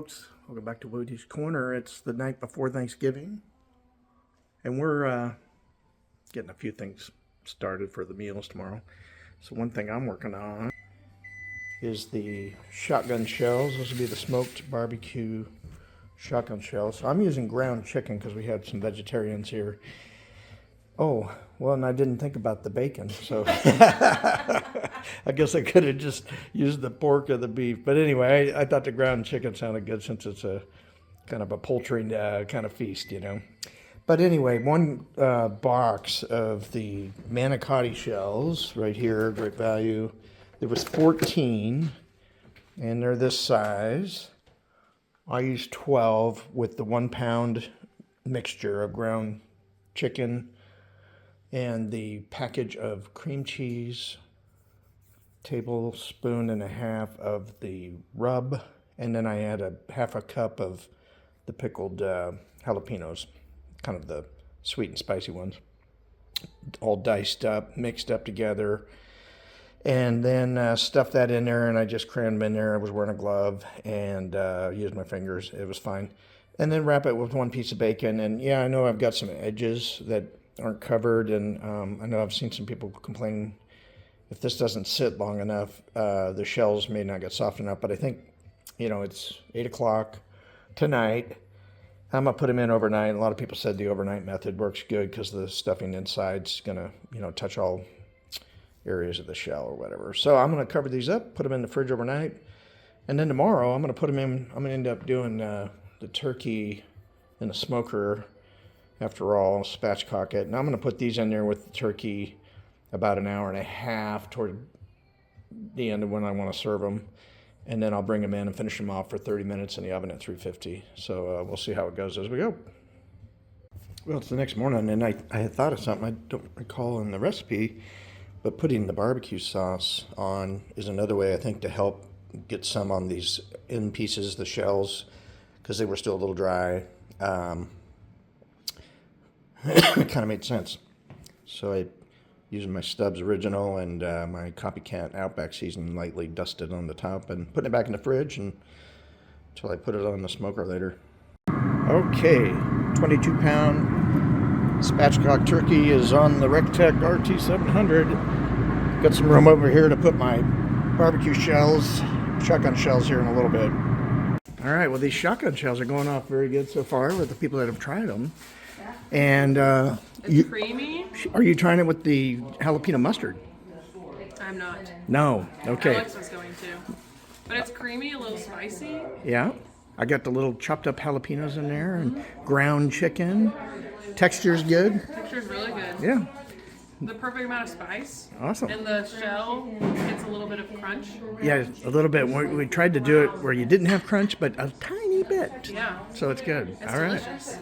folks, welcome back to Woody's Corner. It's the night before Thanksgiving, and we're getting a few things started for the meals tomorrow. So one thing I'm working on is the shotgun shells. This will be the smoked barbecue shotgun shells. So I'm using ground chicken because we had some vegetarians here. Oh, well, and I didn't think about the bacon, so I guess I could have just used the pork or the beef. But anyway, I thought the ground chicken sounded good since it's a kind of a poultry kind of feast, you know. But anyway, one box of the manicotti shells right here, great value. There was 14, and they're this size. I used 12 with the 1 pound mixture of ground chicken and the package of cream cheese, tablespoon and a half of the rub, and then I add half a cup of the pickled jalapenos, kind of the sweet and spicy ones, all diced up, mixed up together, and then stuffed that in there, and I just crammed them in there. I was wearing a glove and used my fingers. It was fine. And then wrap it with one piece of bacon, and yeah, I know I've got some edges that aren't covered, and I know I've seen some people complaining if this doesn't sit long enough, the shells may not get soft enough, but I think, you know, it's 8 o'clock tonight. I'm going to put them in overnight. A lot of people said the overnight method works good because the stuffing inside's going to, you know, touch all areas of the shell or whatever. So I'm going to cover these up, put them in the fridge overnight, and then tomorrow I'm going to put them in. I'm going to end up doing the turkey in the smoker. After all, spatchcock it. And I'm going to put these in there with the turkey about an hour and a half toward the end of when I want to serve them. And then I'll bring them in and finish them off for 30 minutes in the oven at 350. So we'll see how it goes as we go. Well, it's the next morning, and I had thought of something I don't recall in the recipe, but putting the barbecue sauce on is another way, I think, to help get some on these end pieces, the shells, because they were still a little dry. It kind of made sense. So I, using my Stubbs Original and my Copycat Outback seasoning, lightly dusted on the top and putting it back in the fridge until I put it on the smoker later. Okay, 22-pound spatchcock turkey is on the Recteq RT-700. Got some room over here to put my barbecue shells, shotgun shells here in a little bit. All right, well, these shotgun shells are going off very good so far with the people that have tried them. And it's creamy. Are you trying it with the jalapeno mustard? I'm not. No. Okay. Alex was going to. But it's creamy, a little spicy. Yeah. I got the little chopped up jalapenos in there and ground chicken. Texture's good. Texture's really good. Yeah. The perfect amount of spice. Awesome. And the shell gets a little bit of crunch. Yeah, a little bit. We tried to do it where you didn't have crunch, but a tiny bit. Yeah. So it's good. It's all right. delicious.